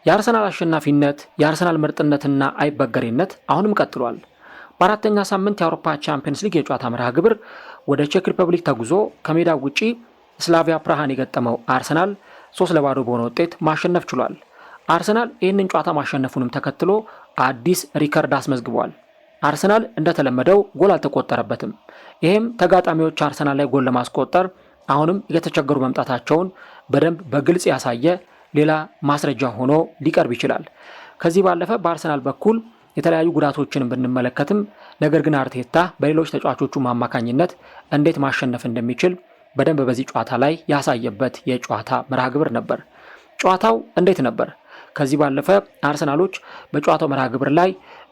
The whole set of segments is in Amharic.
የአርሰናል አሸናፊነት የአርሰናል ምርጥነትና አይበገሬነት አሁንም ቀጥሏል። በአራተኛ ሳምንት የአውሮፓ ቻምፒየንስ ሊግ የጨዋታ መርሃ ግብር ወደ ቼክ ሪፐብሊክ ተጉዞ ከሜዳው ውጪ ስላቪያ ፕራሃን የገጠመው አርሰናል 3-0 በሆነ ውጤት ማሸነፍ ችሏል። አርሰናል ይህንን ጨዋታ ማሸነፉንም ተከትሎ አዲስ ሪከርድ አስመዝግቧል። አርሰናል እንደተለመደው ጎል አልተቆጠረበትም። ይህም ተጋጣሚዎች አርሰናል ላይ ጎል ለማስቆጠር አሁንም እየተቸገሩ መምጣታቸውን በደንብ በግልጽ ያሳየ ሌላ ማስረጃ ሆኖ ሊቀርብ ይችላል። ከዚህ ባለፈ በአርሰናል በኩል የተለያዩ ጉዳቶችን ብንመለከትም ነገር ግን አርቴታ በሌሎች ተጫዋቾቹ አማካኝነት እንዴት ማሸነፍ እንደሚችል በደንብ በዚህ ጨዋታ ላይ ያሳየበት የጨዋታ መርሃ ግብር ነበር። ጨዋታው እንዴት ነበር? ከዚህ ባለፈ አርሰናሎች በጨዋታው መርሃ ግብር ላይ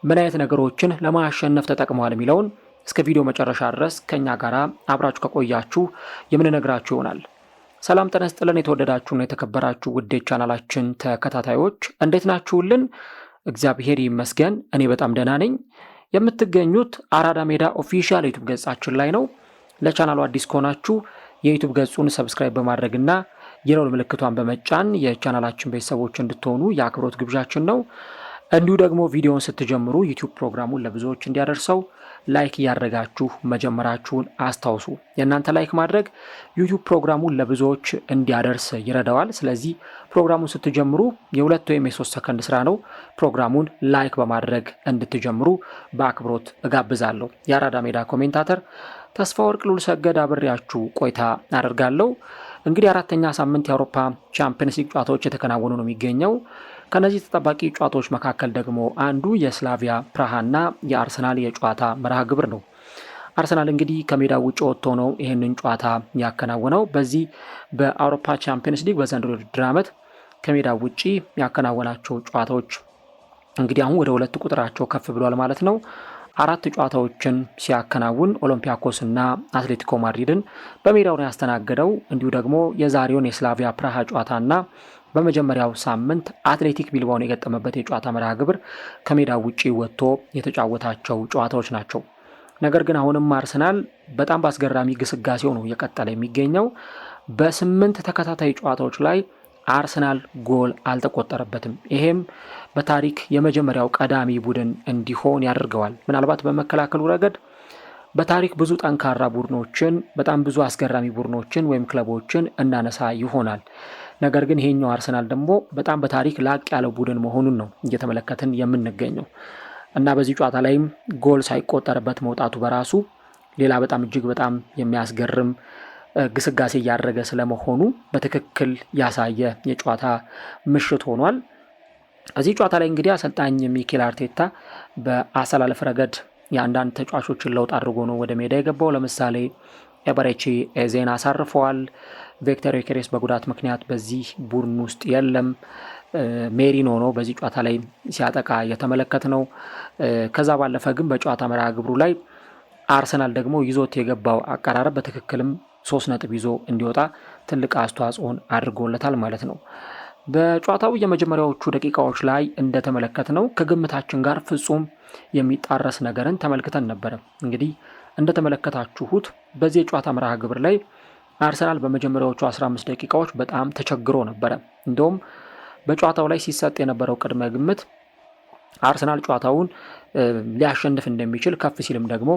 ምን አይነት ነገሮችን ለማሸነፍ ተጠቅመዋል የሚለውን እስከ ቪዲዮ መጨረሻ ድረስ ከኛ ጋር አብራችሁ ከቆያችሁ የምንነግራችሁ ይሆናል። ሰላም ጤና ይስጥልን። የተወደዳችሁና የተከበራችሁ ውድ ቻናላችን ተከታታዮች እንዴት ናችሁልን? እግዚአብሔር ይመስገን እኔ በጣም ደህና ነኝ። የምትገኙት አራዳ ሜዳ ኦፊሻል ዩቲዩብ ገጻችን ላይ ነው። ለቻናሉ አዲስ ከሆናችሁ የዩቲዩብ ገጹን ሰብስክራይብ በማድረግና የደወል ምልክቷን በመጫን የቻናላችን ቤተሰቦች እንድትሆኑ የአክብሮት ግብዣችን ነው። እንዲሁ ደግሞ ቪዲዮውን ስትጀምሩ ዩቲዩብ ፕሮግራሙን ለብዙዎች እንዲያደርሰው ላይክ እያደረጋችሁ መጀመራችሁን አስታውሱ። የእናንተ ላይክ ማድረግ ዩቲዩብ ፕሮግራሙን ለብዙዎች እንዲያደርስ ይረዳዋል። ስለዚህ ፕሮግራሙን ስትጀምሩ የ2 ወይም የ3 ሰከንድ ስራ ነው። ፕሮግራሙን ላይክ በማድረግ እንድትጀምሩ በአክብሮት እጋብዛለሁ። የአራዳ ሜዳ ኮሜንታተር ተስፋ ወርቅ ሉል ሰገድ አብሬያችሁ ቆይታ አደርጋለሁ። እንግዲህ አራተኛ ሳምንት የአውሮፓ ቻምፒየንስ ሊግ ጨዋታዎች የተከናወኑ ነው የሚገኘው። ከነዚህ ተጠባቂ ጨዋታዎች መካከል ደግሞ አንዱ የስላቪያ ፕራሃና የአርሰናል የጨዋታ መርሃ ግብር ነው። አርሰናል እንግዲህ ከሜዳ ውጭ ወጥቶ ነው ይህንን ጨዋታ ያከናወነው። በዚህ በአውሮፓ ቻምፒየንስ ሊግ በዘንድሮ ውድድር ዓመት ከሜዳ ውጭ ያከናወናቸው ጨዋታዎች እንግዲህ አሁን ወደ 2 ቁጥራቸው ከፍ ብሏል ማለት ነው። 4 ጨዋታዎችን ሲያከናውን ኦሎምፒያኮስ እና አትሌቲኮ ማድሪድን በሜዳው ነው ያስተናገደው። እንዲሁ ደግሞ የዛሬውን የስላቪያ ፕራሃ ጨዋታና በመጀመሪያው ሳምንት አትሌቲክ ቢልባውን የገጠመበት የጨዋታ መርሃ ግብር ከሜዳ ውጪ ወጥቶ የተጫወታቸው ጨዋታዎች ናቸው። ነገር ግን አሁንም አርሰናል በጣም በአስገራሚ ግስጋሴው ነው እየቀጠለ የሚገኘው። በ8 ተከታታይ ጨዋታዎች ላይ አርሰናል ጎል አልተቆጠረበትም። ይሄም በታሪክ የመጀመሪያው ቀዳሚ ቡድን እንዲሆን ያደርገዋል። ምናልባት በመከላከሉ ረገድ በታሪክ ብዙ ጠንካራ ቡድኖችን በጣም ብዙ አስገራሚ ቡድኖችን ወይም ክለቦችን እናነሳ ይሆናል። ነገር ግን ይሄኛው አርሰናል ደግሞ በጣም በታሪክ ላቅ ያለው ቡድን መሆኑን ነው እየተመለከትን የምንገኘው እና በዚህ ጨዋታ ላይም ጎል ሳይቆጠርበት መውጣቱ በራሱ ሌላ በጣም እጅግ በጣም የሚያስገርም ግስጋሴ እያደረገ ስለመሆኑ በትክክል ያሳየ የጨዋታ ምሽት ሆኗል። እዚህ ጨዋታ ላይ እንግዲህ አሰልጣኝ ሚኬል አርቴታ በአሰላለፍ ረገድ የአንዳንድ ተጫዋቾችን ለውጥ አድርጎ ነው ወደ ሜዳ የገባው። ለምሳሌ ኤበሬቺ ኤዜን አሳርፈዋል። ቪክተር ዮኬሬስ በጉዳት ምክንያት በዚህ ቡድን ውስጥ የለም። ሜሪኖ ነው በዚህ ጨዋታ ላይ ሲያጠቃ የተመለከት ነው። ከዛ ባለፈ ግን በጨዋታ መርሃ ግብሩ ላይ አርሰናል ደግሞ ይዞት የገባው አቀራረብ በትክክልም 3 ነጥብ ይዞ እንዲወጣ ትልቅ አስተዋጽኦን አድርጎለታል ማለት ነው። በጨዋታው የመጀመሪያዎቹ ደቂቃዎች ላይ እንደተመለከት ነው ከግምታችን ጋር ፍጹም የሚጣረስ ነገርን ተመልክተን ነበረ። እንግዲህ እንደተመለከታችሁት በዚህ የጨዋታ መርሃ ግብር ላይ አርሰናል በመጀመሪያዎቹ 15 ደቂቃዎች በጣም ተቸግሮ ነበረ። እንደውም በጨዋታው ላይ ሲሰጥ የነበረው ቅድመ ግምት አርሰናል ጨዋታውን ሊያሸንፍ እንደሚችል ከፍ ሲልም ደግሞ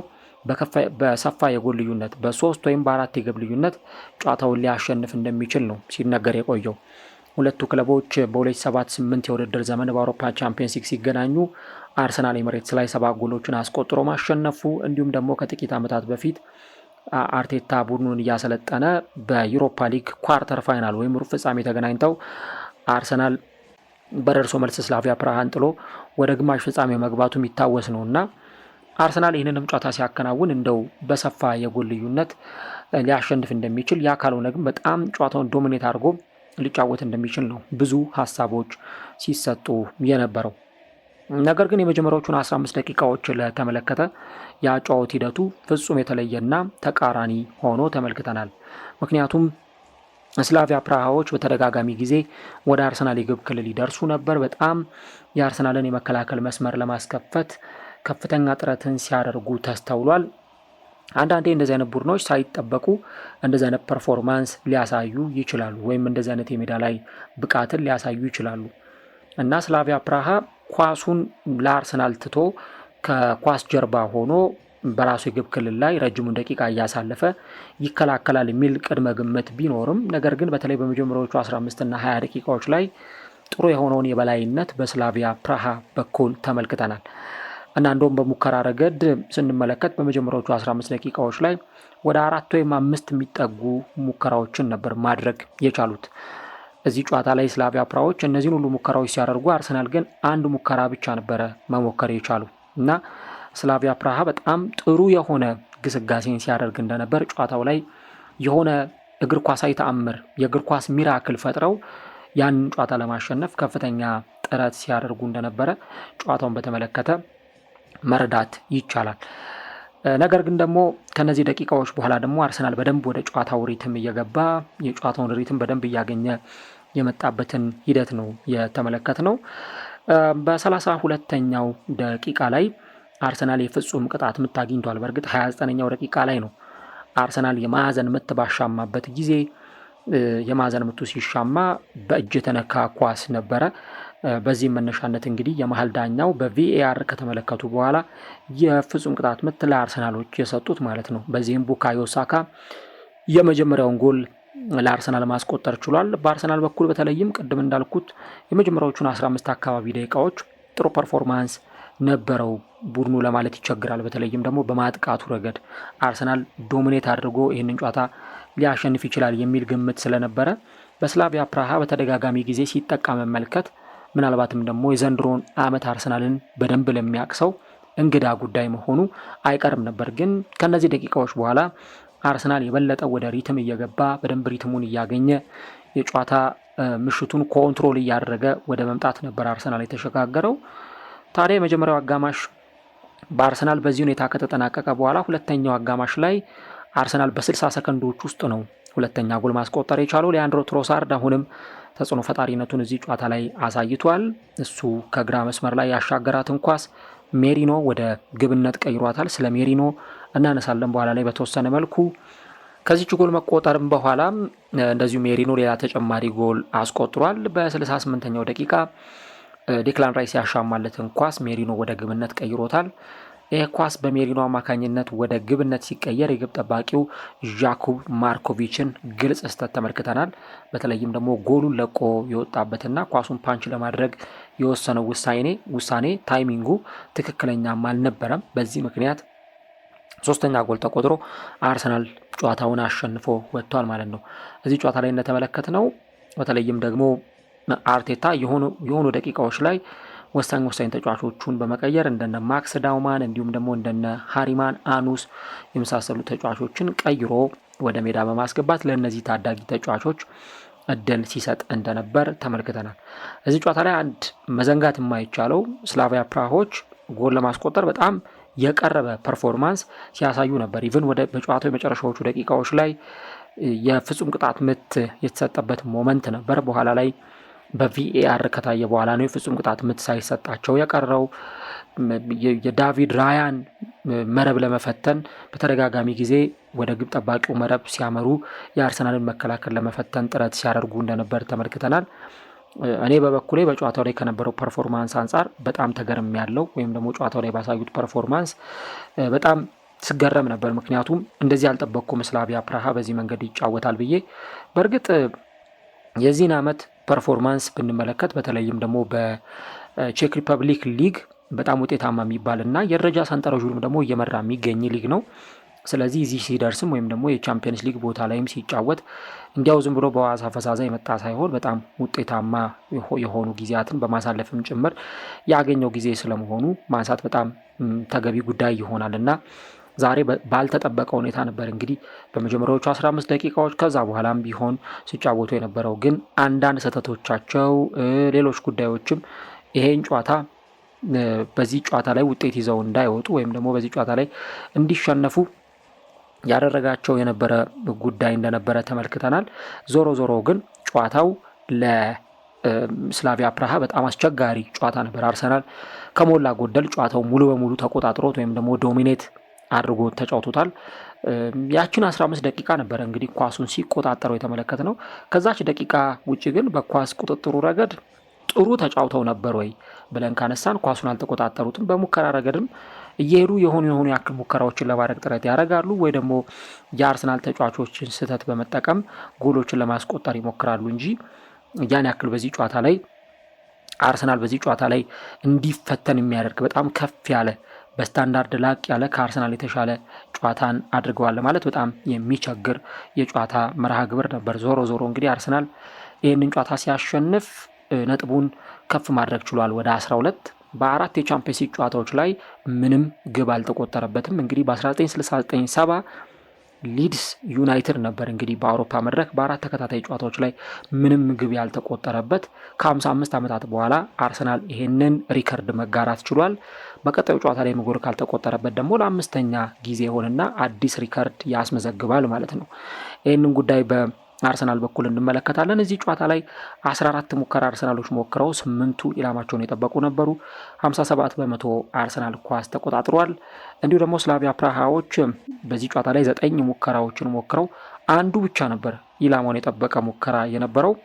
በሰፋ የጎል ልዩነት በ3 ወይም በ4 የግብ ልዩነት ጨዋታውን ሊያሸንፍ እንደሚችል ነው ሲነገር የቆየው። ሁለቱ ክለቦች በ2007-8 የውድድር ዘመን በአውሮፓ ቻምፒየንስ ሊግ ሲገናኙ አርሰናል ኤሚሬትስ ላይ 7 ጎሎችን አስቆጥሮ ማሸነፉ እንዲሁም ደግሞ ከጥቂት ዓመታት በፊት አርቴታ ቡድኑን እያሰለጠነ በዩሮፓ ሊግ ኳርተር ፋይናል ወይም ሩብ ፍጻሜ ተገናኝተው አርሰናል በደርሶ መልስ ስላቪያ ፕራሃን ጥሎ ወደ ግማሽ ፍጻሜ መግባቱ የሚታወስ ነውና አርሰናል ይህንንም ጨዋታ ሲያከናውን እንደው በሰፋ የጎል ልዩነት ሊያሸንፍ እንደሚችል ያ ካልሆነ ግን በጣም ጨዋታውን ዶሚኔት አድርጎ ሊጫወት እንደሚችል ነው ብዙ ሀሳቦች ሲሰጡ የነበረው። ነገር ግን የመጀመሪያዎቹን 15 ደቂቃዎች ለተመለከተ የአጨዋወት ሂደቱ ፍጹም የተለየና ተቃራኒ ሆኖ ተመልክተናል። ምክንያቱም ስላቪያ ፕራሃዎች በተደጋጋሚ ጊዜ ወደ አርሰናል የግብ ክልል ይደርሱ ነበር። በጣም የአርሰናልን የመከላከል መስመር ለማስከፈት ከፍተኛ ጥረትን ሲያደርጉ ተስተውሏል። አንዳንዴ እንደዚህ አይነት ቡድኖች ሳይጠበቁ እንደዚህ አይነት ፐርፎርማንስ ሊያሳዩ ይችላሉ፣ ወይም እንደዚህ አይነት የሜዳ ላይ ብቃትን ሊያሳዩ ይችላሉ። እና ስላቪያ ፕራሃ ኳሱን ለአርሰናል ትቶ ከኳስ ጀርባ ሆኖ በራሱ የግብ ክልል ላይ ረጅሙን ደቂቃ እያሳለፈ ይከላከላል የሚል ቅድመ ግምት ቢኖርም ነገር ግን በተለይ በመጀመሪያዎቹ 15 እና 20 ደቂቃዎች ላይ ጥሩ የሆነውን የበላይነት በስላቪያ ፕራሃ በኩል ተመልክተናል እና እንደውም በሙከራ ረገድ ስንመለከት በመጀመሪያዎቹ 15 ደቂቃዎች ላይ ወደ 4 ወይም 5 የሚጠጉ ሙከራዎችን ነበር ማድረግ የቻሉት። እዚህ ጨዋታ ላይ ስላቪያ ፕራዎች እነዚህን ሁሉ ሙከራዎች ሲያደርጉ አርሰናል ግን አንድ ሙከራ ብቻ ነበረ መሞከር የቻሉ እና ስላቪያ ፕራሃ በጣም ጥሩ የሆነ ግስጋሴን ሲያደርግ እንደነበር ጨዋታው ላይ የሆነ እግር ኳሳዊ ተአምር የእግር ኳስ ሚራክል ፈጥረው ያንን ጨዋታ ለማሸነፍ ከፍተኛ ጥረት ሲያደርጉ እንደነበረ ጨዋታውን በተመለከተ መረዳት ይቻላል። ነገር ግን ደግሞ ከነዚህ ደቂቃዎች በኋላ ደግሞ አርሰናል በደንብ ወደ ጨዋታው ሪትም እየገባ የጨዋታውን ሪትም በደንብ እያገኘ የመጣበትን ሂደት ነው የተመለከት ነው። በ32ኛው ደቂቃ ላይ አርሰናል የፍጹም ቅጣት ምት አግኝቷል። በእርግጥ 29ኛው ደቂቃ ላይ ነው አርሰናል የማዕዘን ምት ባሻማበት ጊዜ የማዕዘን ምቱ ሲሻማ በእጅ የተነካ ኳስ ነበረ። በዚህም መነሻነት እንግዲህ የመሀል ዳኛው በቪኤአር ከተመለከቱ በኋላ የፍጹም ቅጣት ምት ለአርሰናሎች የሰጡት ማለት ነው። በዚህም ቡካዮ ሳካ የመጀመሪያውን ጎል ለአርሰናል ማስቆጠር ችሏል። በአርሰናል በኩል በተለይም ቅድም እንዳልኩት የመጀመሪያዎቹን 15 አካባቢ ደቂቃዎች ጥሩ ፐርፎርማንስ ነበረው ቡድኑ ለማለት ይቸግራል። በተለይም ደግሞ በማጥቃቱ ረገድ አርሰናል ዶሚኔት አድርጎ ይህንን ጨዋታ ሊያሸንፍ ይችላል የሚል ግምት ስለነበረ በስላቪያ ፕራሃ በተደጋጋሚ ጊዜ ሲጠቃ መመልከት ምናልባትም ደግሞ የዘንድሮን ዓመት አርሰናልን በደንብ ለሚያቅሰው እንግዳ ጉዳይ መሆኑ አይቀርም ነበር። ግን ከነዚህ ደቂቃዎች በኋላ አርሰናል የበለጠ ወደ ሪትም እየገባ በደንብ ሪትሙን እያገኘ የጨዋታ ምሽቱን ኮንትሮል እያደረገ ወደ መምጣት ነበር አርሰናል የተሸጋገረው። ታዲያ የመጀመሪያው አጋማሽ በአርሰናል በዚህ ሁኔታ ከተጠናቀቀ በኋላ ሁለተኛው አጋማሽ ላይ አርሰናል በ60 ሰከንዶች ውስጥ ነው ሁለተኛ ጎል ማስቆጠር የቻለው። ሊያንድሮ ትሮሳርድ አሁንም ተጽዕኖ ፈጣሪነቱን እዚህ ጨዋታ ላይ አሳይቷል። እሱ ከግራ መስመር ላይ ያሻገራትን ኳስ ሜሪኖ ወደ ግብነት ቀይሯታል። ስለ ሜሪኖ እናነሳለን በኋላ ላይ በተወሰነ መልኩ። ከዚች ጎል መቆጠርም በኋላም እንደዚሁ ሜሪኖ ሌላ ተጨማሪ ጎል አስቆጥሯል። በ68ኛው ደቂቃ ዴክላን ራይስ ያሻማለትን ኳስ ሜሪኖ ወደ ግብነት ቀይሮታል። ይህ ኳስ በሜሪኖ አማካኝነት ወደ ግብነት ሲቀየር የግብ ጠባቂው ዣኩብ ማርኮቪችን ግልጽ ስህተት ተመልክተናል። በተለይም ደግሞ ጎሉን ለቆ የወጣበትና ኳሱን ፓንች ለማድረግ የወሰነው ውሳኔ ታይሚንጉ ትክክለኛም አልነበረም። በዚህ ምክንያት ሶስተኛ ጎል ተቆጥሮ አርሰናል ጨዋታውን አሸንፎ ወጥቷል ማለት ነው። እዚህ ጨዋታ ላይ እንደተመለከትነው በተለይም ደግሞ አርቴታ የሆኑ ደቂቃዎች ላይ ወሳኝ ተጫዋቾቹን በመቀየር እንደነ ማክስ ዳውማን እንዲሁም ደግሞ እንደነ ሃሪማን አኑስ የመሳሰሉ ተጫዋቾችን ቀይሮ ወደ ሜዳ በማስገባት ለእነዚህ ታዳጊ ተጫዋቾች እድል ሲሰጥ እንደነበር ተመልክተናል። እዚህ ጨዋታ ላይ አንድ መዘንጋት የማይቻለው ስላቪያ ፕራሆች ጎል ለማስቆጠር በጣም የቀረበ ፐርፎርማንስ ሲያሳዩ ነበር። ኢቭን በጨዋታው የመጨረሻዎቹ ደቂቃዎች ላይ የፍጹም ቅጣት ምት የተሰጠበት ሞመንት ነበር። በኋላ ላይ በቪኤአር ከታየ በኋላ ነው የፍጹም ቅጣት ምት ሳይሰጣቸው የቀረው። የዳቪድ ራያን መረብ ለመፈተን በተደጋጋሚ ጊዜ ወደ ግብ ጠባቂው መረብ ሲያመሩ የአርሰናልን መከላከል ለመፈተን ጥረት ሲያደርጉ እንደነበር ተመልክተናል። እኔ በበኩሌ በጨዋታው ላይ ከነበረው ፐርፎርማንስ አንጻር በጣም ተገርም ያለው ወይም ደግሞ ጨዋታው ላይ ባሳዩት ፐርፎርማንስ በጣም ስገረም ነበር። ምክንያቱም እንደዚህ ያልጠበቅኩም ስላቪያ ፕራሃ በዚህ መንገድ ይጫወታል ብዬ። በእርግጥ የዚህን ዓመት ፐርፎርማንስ ብንመለከት በተለይም ደግሞ በቼክ ሪፐብሊክ ሊግ በጣም ውጤታማ የሚባል እና የደረጃ ሰንጠረዡንም ደግሞ እየመራ የሚገኝ ሊግ ነው። ስለዚህ እዚህ ሲደርስም ወይም ደግሞ የቻምፒየንስ ሊግ ቦታ ላይም ሲጫወት እንዲያው ዝም ብሎ በዋዛ ፈዛዛ የመጣ ሳይሆን በጣም ውጤታማ የሆኑ ጊዜያትን በማሳለፍም ጭምር ያገኘው ጊዜ ስለመሆኑ ማንሳት በጣም ተገቢ ጉዳይ ይሆናል እና ዛሬ ባልተጠበቀ ሁኔታ ነበር እንግዲህ በመጀመሪያዎቹ 15 ደቂቃዎች ከዛ በኋላም ቢሆን ሲጫወቱ የነበረው። ግን አንዳንድ ስህተቶቻቸው፣ ሌሎች ጉዳዮችም ይሄን ጨዋታ በዚህ ጨዋታ ላይ ውጤት ይዘው እንዳይወጡ ወይም ደግሞ በዚህ ጨዋታ ላይ እንዲሸነፉ ያደረጋቸው የነበረ ጉዳይ እንደነበረ ተመልክተናል። ዞሮ ግን ጨዋታው ለስላቪያ ፕራሃ በጣም አስቸጋሪ ጨዋታ ነበር። አርሰናል ከሞላ ጎደል ጨዋታው ሙሉ በሙሉ ተቆጣጥሮት ወይም ደግሞ ዶሚኔት አድርጎ ተጫውቶታል። ያችን 15 ደቂቃ ነበረ እንግዲህ ኳሱን ሲቆጣጠረው የተመለከት ነው። ከዛች ደቂቃ ውጭ ግን በኳስ ቁጥጥሩ ረገድ ጥሩ ተጫውተው ነበር ወይ ብለን ካነሳን ኳሱን አልተቆጣጠሩትም። በሙከራ ረገድም እየሄዱ የሆኑ ያክል ሙከራዎችን ለማድረግ ጥረት ያደርጋሉ፣ ወይ ደግሞ የአርሰናል ተጫዋቾችን ስህተት በመጠቀም ጎሎችን ለማስቆጠር ይሞክራሉ እንጂ ያን ያክል በዚህ ጨዋታ ላይ አርሰናል በዚህ ጨዋታ ላይ እንዲፈተን የሚያደርግ በጣም ከፍ ያለ በስታንዳርድ ላቅ ያለ ከአርሰናል የተሻለ ጨዋታን አድርገዋል ማለት በጣም የሚቸግር የጨዋታ መርሃ ግብር ነበር። ዞሮ እንግዲህ አርሰናል ይህንን ጨዋታ ሲያሸንፍ ነጥቡን ከፍ ማድረግ ችሏል ወደ 12። በአራት የቻምፒየንስ ሊግ ጨዋታዎች ላይ ምንም ግብ አልተቆጠረበትም። እንግዲህ በ1969/70 ሊድስ ዩናይትድ ነበር እንግዲህ በአውሮፓ መድረክ በአራት ተከታታይ ጨዋታዎች ላይ ምንም ግብ ያልተቆጠረበት። ከ55 ዓመታት በኋላ አርሰናል ይሄንን ሪከርድ መጋራት ችሏል። በቀጣዩ ጨዋታ ላይ ጎል ካልተቆጠረበት ደግሞ ለአምስተኛ ጊዜ ሆንና አዲስ ሪከርድ ያስመዘግባል ማለት ነው። ይህንን ጉዳይ በአርሰናል በኩል እንመለከታለን። እዚህ ጨዋታ ላይ 14 ሙከራ አርሰናሎች ሞክረው 8ቱ ኢላማቸውን የጠበቁ ነበሩ። 57 በመቶ አርሰናል ኳስ ተቆጣጥሯል። እንዲሁ ደግሞ ስላቪያ ፕራሃዎች በዚህ ጨዋታ ላይ 9 ሙከራዎችን ሞክረው አንዱ ብቻ ነበር ኢላማውን የጠበቀ ሙከራ የነበረው።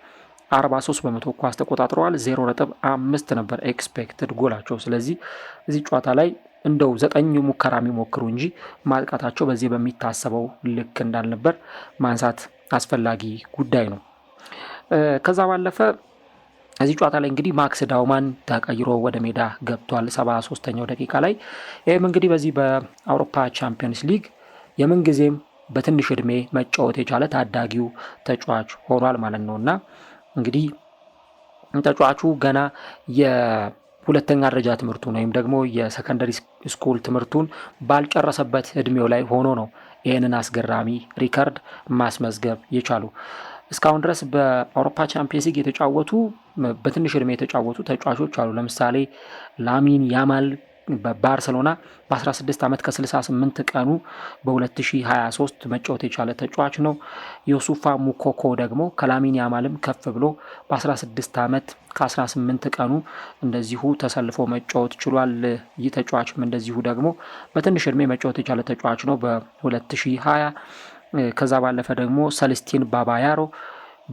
43 በመቶ ኳስ ተቆጣጥረዋል። 0.5 ነበር ኤክስፔክትድ ጎላቸው። ስለዚህ እዚህ ጨዋታ ላይ እንደው 9 ሙከራ የሚሞክሩ እንጂ ማጥቃታቸው በዚህ በሚታሰበው ልክ እንዳልነበር ማንሳት አስፈላጊ ጉዳይ ነው። ከዛ ባለፈ እዚህ ጨዋታ ላይ እንግዲህ ማክስ ዳውማን ተቀይሮ ወደ ሜዳ ገብቷል 73ኛው ደቂቃ ላይ። ይህም እንግዲህ በዚህ በአውሮፓ ቻምፒየንስ ሊግ የምንጊዜም በትንሽ ዕድሜ መጫወት የቻለ ታዳጊው ተጫዋች ሆኗል ማለት ነው እና እንግዲህ ተጫዋቹ ገና የሁለተኛ ደረጃ ትምህርቱን ወይም ደግሞ የሰከንደሪ ስኩል ትምህርቱን ባልጨረሰበት እድሜው ላይ ሆኖ ነው ይህንን አስገራሚ ሪከርድ ማስመዝገብ የቻሉ። እስካሁን ድረስ በአውሮፓ ቻምፒየንስ ሊግ የተጫወቱ በትንሽ ዕድሜ የተጫወቱ ተጫዋቾች አሉ። ለምሳሌ ላሚን ያማል በባርሰሎና በ16 ዓመት ከ68 ቀኑ በ2023 መጫወት የቻለ ተጫዋች ነው። ዮሱፋ ሙኮኮ ደግሞ ከላሚን ያማልም ከፍ ብሎ በ16 ዓመት ከ18 ቀኑ እንደዚሁ ተሰልፎ መጫወት ችሏል። ይህ ተጫዋችም እንደዚሁ ደግሞ በትንሽ ዕድሜ መጫወት የቻለ ተጫዋች ነው በ2020። ከዛ ባለፈ ደግሞ ሰልስቲን ባባያሮ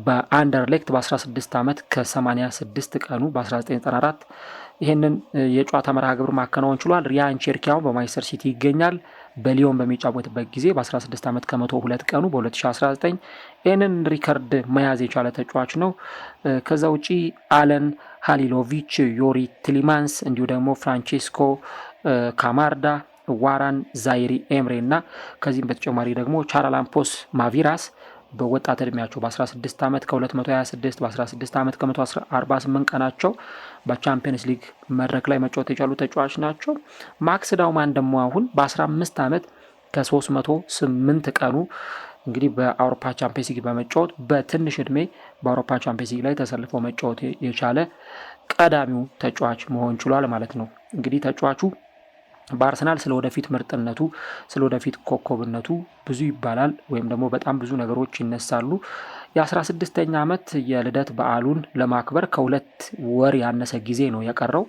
በአንደርሌክት በ16 ዓመት ከ86 ቀኑ በ1994 ይህንን የጨዋታ መርሃ ግብር ማከናወን ችሏል። ሪያን ቼርኪያውን በማንቸስተር ሲቲ ይገኛል። በሊዮን በሚጫወትበት ጊዜ በ16 ዓመት ከ102 ቀኑ በ2019 ይህንን ሪከርድ መያዝ የቻለ ተጫዋች ነው። ከዛ ውጪ አለን ሃሊሎቪች፣ ዮሪ ቲሊማንስ እንዲሁ ደግሞ ፍራንቼስኮ ካማርዳ፣ ዋራን ዛይሪ ኤምሬ እና ከዚህም በተጨማሪ ደግሞ ቻራላምፖስ ማቪራስ በወጣት እድሜያቸው በ16 ዓመት ከ226 በ16 ዓመት ከ148 ቀናቸው በቻምፒየንስ ሊግ መድረክ ላይ መጫወት የቻሉ ተጫዋች ናቸው። ማክስ ዳውማን ደግሞ አሁን በ15 ዓመት ከ308 ቀኑ እንግዲህ በአውሮፓ ቻምፒየንስ ሊግ በመጫወት በትንሽ ዕድሜ በአውሮፓ ቻምፒየንስ ሊግ ላይ ተሰልፎ መጫወት የቻለ ቀዳሚው ተጫዋች መሆን ችሏል ማለት ነው። እንግዲህ ተጫዋቹ በአርሰናል ስለ ወደፊት ምርጥነቱ ስለ ወደፊት ኮከብነቱ ብዙ ይባላል ወይም ደግሞ በጣም ብዙ ነገሮች ይነሳሉ። የ16ኛ ዓመት የልደት በዓሉን ለማክበር ከ2 ወር ያነሰ ጊዜ ነው የቀረው።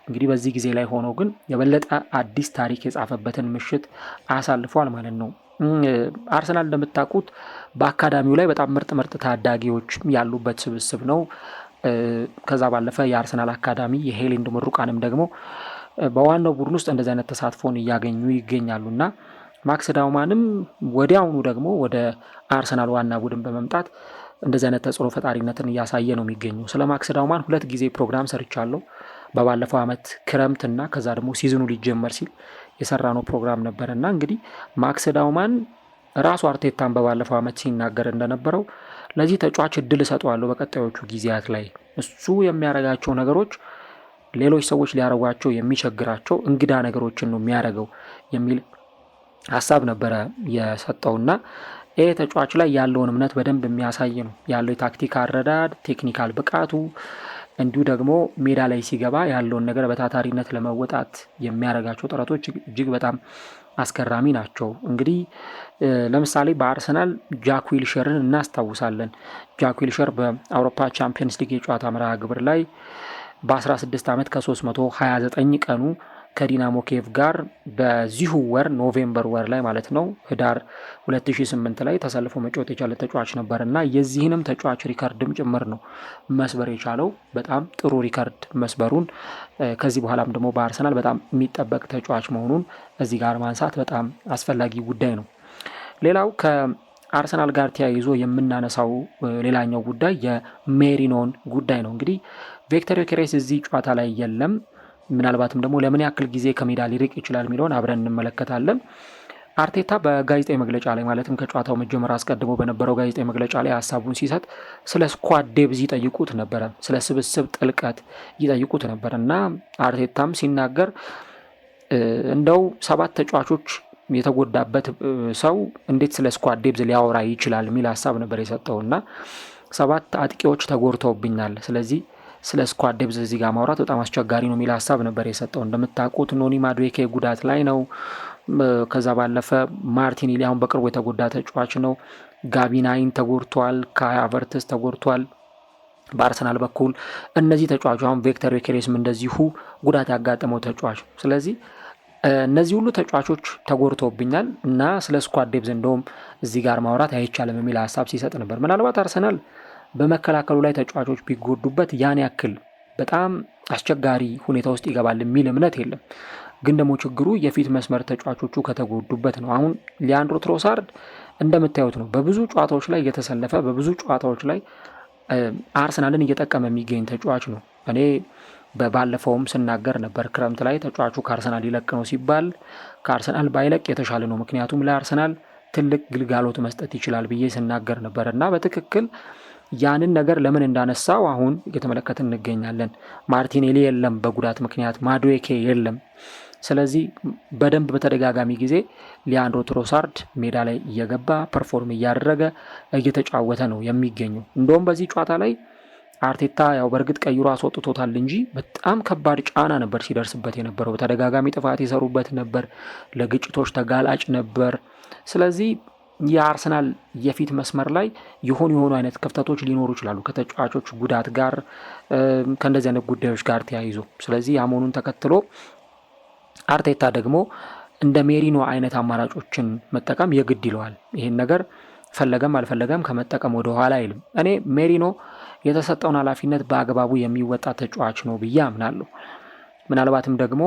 እንግዲህ በዚህ ጊዜ ላይ ሆኖ ግን የበለጠ አዲስ ታሪክ የጻፈበትን ምሽት አሳልፏል ማለት ነው። አርሰናል እንደምታውቁት በአካዳሚው ላይ በጣም ምርጥ ታዳጊዎች ያሉበት ስብስብ ነው። ከዛ ባለፈ የአርሰናል አካዳሚ የሄሊንድ ምሩቃንም ደግሞ በዋናው ቡድን ውስጥ እንደዚህ አይነት ተሳትፎን እያገኙ ይገኛሉና ማክስ ዳውማንም ወዲያውኑ ደግሞ ወደ አርሰናል ዋና ቡድን በመምጣት እንደዚህ አይነት ተጽዕኖ ፈጣሪነትን እያሳየ ነው የሚገኘው። ስለ ማክስ ዳውማን 2 ጊዜ ፕሮግራም ሰርቻለሁ። በባለፈው ዓመት ክረምትና ከዛ ደግሞ ሲዝኑ ሊጀመር ሲል የሰራነው ፕሮግራም ነበርና እንግዲህ ማክስ ዳውማን ራሱ አርቴታን በባለፈው ዓመት ሲናገር እንደነበረው ለዚህ ተጫዋች እድል እሰጠዋለሁ በቀጣዮቹ ጊዜያት ላይ እሱ የሚያደርጋቸው ነገሮች ሌሎች ሰዎች ሊያረጓቸው የሚቸግራቸው እንግዳ ነገሮችን ነው የሚያደርገው የሚል ሀሳብ ነበረ የሰጠውና ይህ ተጫዋች ላይ ያለውን እምነት በደንብ የሚያሳይ ነው። ያለው የታክቲክ አረዳድ፣ ቴክኒካል ብቃቱ እንዲሁ ደግሞ ሜዳ ላይ ሲገባ ያለውን ነገር በታታሪነት ለመወጣት የሚያደርጋቸው ጥረቶች እጅግ በጣም አስገራሚ ናቸው። እንግዲህ ለምሳሌ በአርሰናል ጃክ ዊልሸርን እናስታውሳለን። ጃክ ዊልሸር በአውሮፓ ቻምፒየንስ ሊግ የጨዋታ መርሃ ግብር ላይ በ16 ዓመት ከ329 ቀኑ ከዲናሞ ኬቭ ጋር በዚሁ ወር ኖቬምበር ወር ላይ ማለት ነው ህዳር 2008 ላይ ተሰልፎ መጫወት የቻለ ተጫዋች ነበር እና የዚህንም ተጫዋች ሪካርድም ጭምር ነው መስበር የቻለው። በጣም ጥሩ ሪካርድ መስበሩን ከዚህ በኋላም ደግሞ በአርሰናል በጣም የሚጠበቅ ተጫዋች መሆኑን እዚህ ጋር ማንሳት በጣም አስፈላጊ ጉዳይ ነው። ሌላው ከአርሰናል ጋር ተያይዞ የምናነሳው ሌላኛው ጉዳይ የሜሪኖን ጉዳይ ነው። እንግዲህ ቪክተር ዮኬሬስ እዚህ ጨዋታ ላይ የለም። ምናልባትም ደግሞ ለምን ያክል ጊዜ ከሜዳ ሊርቅ ይችላል የሚለውን አብረን እንመለከታለን። አርቴታ በጋዜጣዊ መግለጫ ላይ ማለትም ከጨዋታው መጀመር አስቀድሞ በነበረው ጋዜጣዊ መግለጫ ላይ ሀሳቡን ሲሰጥ ስለ ስኳድ ዴብዝ ይጠይቁት ነበረ፣ ስለ ስብስብ ጥልቀት ይጠይቁት ነበር እና አርቴታም ሲናገር እንደው 7 ተጫዋቾች የተጎዳበት ሰው እንዴት ስለ ስኳድ ዴብዝ ሊያወራ ይችላል የሚል ሀሳብ ነበር የሰጠው እና 7 አጥቂዎች ተጎድተውብኛል፣ ስለዚህ ስለ ስኳድ ዴብዝ እዚህ ጋር ማውራት በጣም አስቸጋሪ ነው የሚል ሀሳብ ነበር የሰጠው። እንደምታውቁት ኖኒ ማዱዌኬ ጉዳት ላይ ነው። ከዛ ባለፈ ማርቲኔሊ አሁን በቅርቡ የተጎዳ ተጫዋች ነው። ጋቢናይን ተጎድቷል፣ ካይ ሃቨርትዝ ተጎድቷል በአርሰናል በኩል። እነዚህ ተጫዋቹ አሁን ቪክተር ዮኬሬስም እንደዚሁ ጉዳት ያጋጠመው ተጫዋች። ስለዚህ እነዚህ ሁሉ ተጫዋቾች ተጎድተውብኛል እና ስለ ስኳድ ዴብዝ እንደውም እዚህ ጋር ማውራት አይቻልም የሚል ሀሳብ ሲሰጥ ነበር። ምናልባት አርሰናል በመከላከሉ ላይ ተጫዋቾች ቢጎዱበት ያን ያክል በጣም አስቸጋሪ ሁኔታ ውስጥ ይገባል የሚል እምነት የለም። ግን ደግሞ ችግሩ የፊት መስመር ተጫዋቾቹ ከተጎዱበት ነው። አሁን ሊያንድሮ ትሮሳርድ እንደምታዩት ነው በብዙ ጨዋታዎች ላይ እየተሰለፈ በብዙ ጨዋታዎች ላይ አርሰናልን እየጠቀመ የሚገኝ ተጫዋች ነው። እኔ ባለፈውም ስናገር ነበር ክረምት ላይ ተጫዋቹ ከአርሰናል ይለቅ ነው ሲባል ከአርሰናል ባይለቅ የተሻለ ነው፣ ምክንያቱም ለአርሰናል ትልቅ ግልጋሎት መስጠት ይችላል ብዬ ስናገር ነበር እና በትክክል ያንን ነገር ለምን እንዳነሳው አሁን እየተመለከትን እንገኛለን። ማርቲኔሊ የለም በጉዳት ምክንያት፣ ማዱዌኬ የለም። ስለዚህ በደንብ በተደጋጋሚ ጊዜ ሊያንድሮ ትሮሳርድ ሜዳ ላይ እየገባ ፐርፎርም እያደረገ እየተጫወተ ነው የሚገኘው። እንደውም በዚህ ጨዋታ ላይ አርቴታ ያው በእርግጥ ቀይሮ አስወጥቶታል እንጂ በጣም ከባድ ጫና ነበር ሲደርስበት የነበረው። በተደጋጋሚ ጥፋት የሰሩበት ነበር፣ ለግጭቶች ተጋላጭ ነበር። ስለዚህ የአርሰናል የፊት መስመር ላይ የሆኑ አይነት ክፍተቶች ሊኖሩ ይችላሉ ከተጫዋቾች ጉዳት ጋር ከእንደዚህ አይነት ጉዳዮች ጋር ተያይዞ። ስለዚህ ያመኑን ተከትሎ አርቴታ ደግሞ እንደ ሜሪኖ አይነት አማራጮችን መጠቀም የግድ ይለዋል። ይህን ነገር ፈለገም አልፈለገም ከመጠቀም ወደ ኋላ አይልም። እኔ ሜሪኖ የተሰጠውን ኃላፊነት በአግባቡ የሚወጣ ተጫዋች ነው ብዬ አምናለሁ። ምናልባትም ደግሞ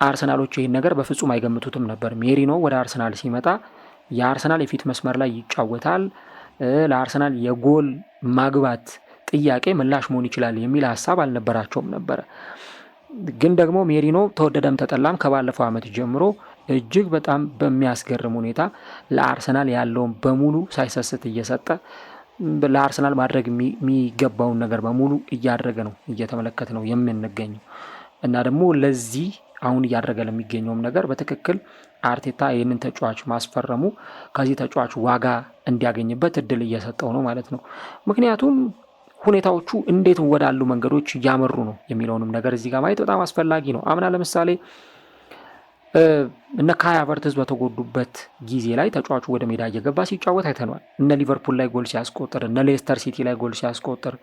አርሰናሎች ይህን ነገር በፍጹም አይገምቱትም ነበር። ሜሪኖ ወደ አርሰናል ሲመጣ የአርሰናል የፊት መስመር ላይ ይጫወታል፣ ለአርሰናል የጎል ማግባት ጥያቄ ምላሽ መሆን ይችላል የሚል ሀሳብ አልነበራቸውም ነበረ። ግን ደግሞ ሜሪኖ ተወደደም ተጠላም ከባለፈው ዓመት ጀምሮ እጅግ በጣም በሚያስገርም ሁኔታ ለአርሰናል ያለውን በሙሉ ሳይሰስት እየሰጠ ለአርሰናል ማድረግ የሚገባውን ነገር በሙሉ እያደረገ ነው እየተመለከት ነው የምንገኘው እና ደግሞ ለዚህ አሁን እያደረገ ለሚገኘውም ነገር በትክክል አርቴታ ይህንን ተጫዋች ማስፈረሙ ከዚህ ተጫዋች ዋጋ እንዲያገኝበት እድል እየሰጠው ነው ማለት ነው። ምክንያቱም ሁኔታዎቹ እንዴት ወዳሉ መንገዶች እያመሩ ነው የሚለውንም ነገር እዚህ ጋር ማየት በጣም አስፈላጊ ነው። አምና ለምሳሌ እነ ካይ ሃቨርትዝ በተጎዱበት ጊዜ ላይ ተጫዋቹ ወደ ሜዳ እየገባ ሲጫወት አይተነዋል። እነ ሊቨርፑል ላይ ጎል ሲያስቆጥር፣ እነ ሌስተር ሲቲ ላይ ጎል ሲያስቆጥር፣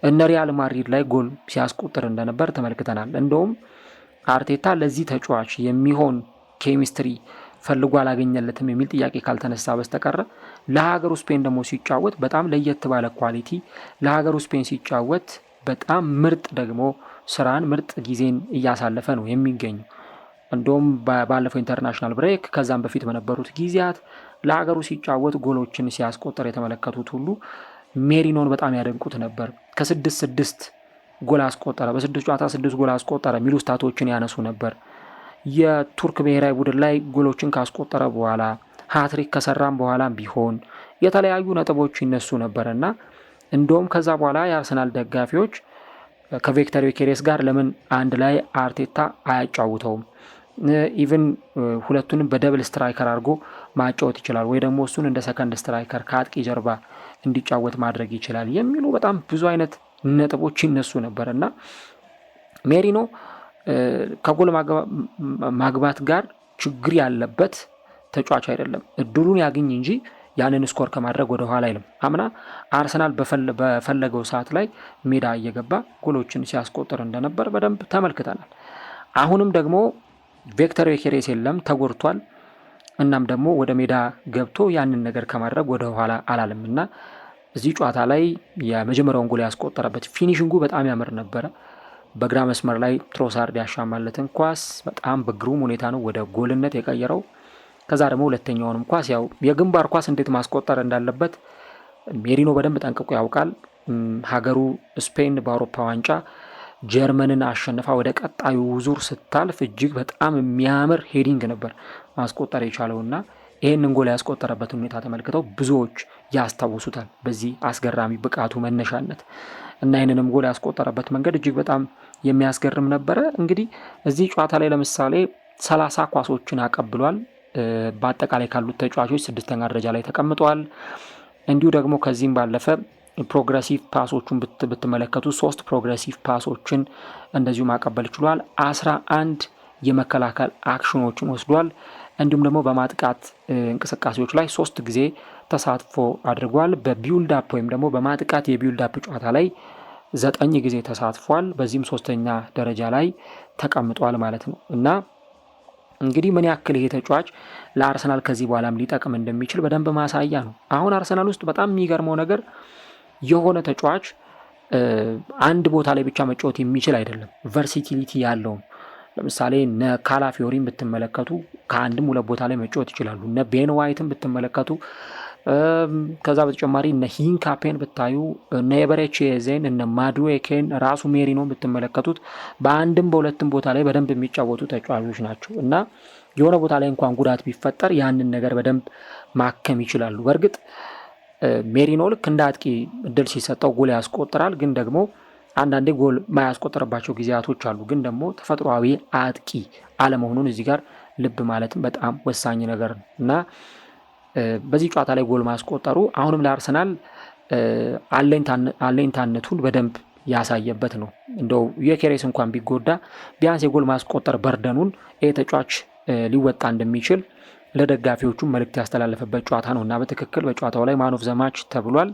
እነ ሪያል ማድሪድ ላይ ጎል ሲያስቆጥር እንደነበር ተመልክተናል። እንደውም አርቴታ ለዚህ ተጫዋች የሚሆን ኬሚስትሪ ፈልጎ አላገኘለትም የሚል ጥያቄ ካልተነሳ በስተቀረ ለሀገሩ ስፔን ደግሞ ሲጫወት በጣም ለየት ባለ ኳሊቲ ለሀገሩ ስፔን ሲጫወት በጣም ምርጥ ደግሞ ስራን ምርጥ ጊዜን እያሳለፈ ነው የሚገኘው። እንደውም ባለፈው ኢንተርናሽናል ብሬክ ከዛም በፊት በነበሩት ጊዜያት ለሀገሩ ሲጫወት ጎሎችን ሲያስቆጠር የተመለከቱት ሁሉ ሜሪኖን በጣም ያደንቁት ነበር። ከ6 ጎል አስቆጠረ፣ በ6 ጨዋታ 6 ጎል አስቆጠረ የሚሉ ስታቶችን ያነሱ ነበር። የቱርክ ብሔራዊ ቡድን ላይ ጎሎችን ካስቆጠረ በኋላ ሃትሪክ ከሰራም በኋላም ቢሆን የተለያዩ ነጥቦች ይነሱ ነበርና እንደውም ከዛ በኋላ የአርሰናል ደጋፊዎች ከቪክተር ዮኬሬስ ጋር ለምን አንድ ላይ አርቴታ አያጫውተውም፣ ኢቭን ሁለቱንም በደብል ስትራይከር አድርጎ ማጫወት ይችላል ወይ ደግሞ እሱን እንደ ሰከንድ ስትራይከር ከአጥቂ ጀርባ እንዲጫወት ማድረግ ይችላል የሚሉ በጣም ብዙ አይነት ነጥቦች ይነሱ ነበርና ሜሪኖ ከጎል ማግባት ጋር ችግር ያለበት ተጫዋች አይደለም። እድሉን ያገኝ እንጂ ያንን ስኮር ከማድረግ ወደ ኋላ አይልም። አምና አርሰናል በፈለገው ሰዓት ላይ ሜዳ እየገባ ጎሎችን ሲያስቆጥር እንደነበር በደንብ ተመልክተናል። አሁንም ደግሞ ቪክተር ዮኬሬስ የለም ተጎድቷል። እናም ደግሞ ወደ ሜዳ ገብቶ ያንን ነገር ከማድረግ ወደ ኋላ አላለምና እዚህ ጨዋታ ላይ የመጀመሪያውን ጎል ያስቆጠረበት ፊኒሽንጉ በጣም ያምር ነበረ። በግራ መስመር ላይ ትሮሳርድ ያሻማለትን ኳስ በጣም በግሩም ሁኔታ ነው ወደ ጎልነት የቀየረው። ከዛ ደግሞ ሁለተኛውንም ኳስ ያው የግንባር ኳስ እንዴት ማስቆጠር እንዳለበት ሜሪኖ በደንብ ጠንቅቆ ያውቃል። ሀገሩ ስፔን በአውሮፓ ዋንጫ ጀርመንን አሸንፋ ወደ ቀጣዩ ዙር ስታልፍ እጅግ በጣም የሚያምር ሄዲንግ ነበር ማስቆጠር የቻለውና ይህንን ጎል ያስቆጠረበትን ሁኔታ ተመልክተው ብዙዎች ያስታውሱታል በዚህ አስገራሚ ብቃቱ መነሻነት እና ይህንንም ጎል ያስቆጠረበት መንገድ እጅግ በጣም የሚያስገርም ነበረ። እንግዲህ እዚህ ጨዋታ ላይ ለምሳሌ 30 ኳሶችን አቀብሏል። በአጠቃላይ ካሉት ተጫዋቾች 6ኛ ደረጃ ላይ ተቀምጠዋል። እንዲሁ ደግሞ ከዚህም ባለፈ ፕሮግረሲቭ ፓሶቹን ብትመለከቱ 3 ፕሮግረሲቭ ፓሶችን እንደዚሁ ማቀበል ችሏል። 11 የመከላከል አክሽኖችን ወስዷል። እንዲሁም ደግሞ በማጥቃት እንቅስቃሴዎች ላይ 3 ጊዜ ተሳትፎ አድርጓል። በቢውልዳፕ ወይም ደግሞ በማጥቃት የቢውልዳፕ ጨዋታ ላይ 9 ጊዜ ተሳትፏል። በዚህም 3ኛ ደረጃ ላይ ተቀምጧል ማለት ነው እና እንግዲህ ምን ያክል ይሄ ተጫዋች ለአርሰናል ከዚህ በኋላም ሊጠቅም እንደሚችል በደንብ ማሳያ ነው። አሁን አርሰናል ውስጥ በጣም የሚገርመው ነገር የሆነ ተጫዋች አንድ ቦታ ላይ ብቻ መጫወት የሚችል አይደለም፣ ቨርሲቲሊቲ ያለውም። ለምሳሌ እነ ካላፊዮሪን ብትመለከቱ ከአንድም 2 ቦታ ላይ መጫወት ይችላሉ። እነ ቤን ዋይትን ብትመለከቱ ከዛ በተጨማሪ እነ ሂንካፔን ብታዩ እነ ኤበሬቺዜን እነ ማዱዌኬን ራሱ ሜሪኖን ብትመለከቱት በአንድም በሁለትም ቦታ ላይ በደንብ የሚጫወቱ ተጫዋቾች ናቸው እና የሆነ ቦታ ላይ እንኳን ጉዳት ቢፈጠር ያንን ነገር በደንብ ማከም ይችላሉ። በእርግጥ ሜሪኖ ልክ እንደ አጥቂ እድል ሲሰጠው ጎል ያስቆጥራል፣ ግን ደግሞ አንዳንዴ ጎል ማያስቆጥርባቸው ጊዜያቶች አሉ። ግን ደግሞ ተፈጥሯዊ አጥቂ አለመሆኑን እዚህ ጋር ልብ ማለትም በጣም ወሳኝ ነገር ነው እና በዚህ ጨዋታ ላይ ጎል ማስቆጠሩ አሁንም ለአርሰናል አለኝታነቱን በደንብ ያሳየበት ነው። እንደው ዮኬሬስ እንኳን ቢጎዳ ቢያንስ የጎል ማስቆጠር በርደኑን ተጫዋች ሊወጣ እንደሚችል ለደጋፊዎቹ መልእክት ያስተላለፈበት ጨዋታ ነው እና በትክክል በጨዋታው ላይ ማን ኦፍ ዘ ማች ተብሏል።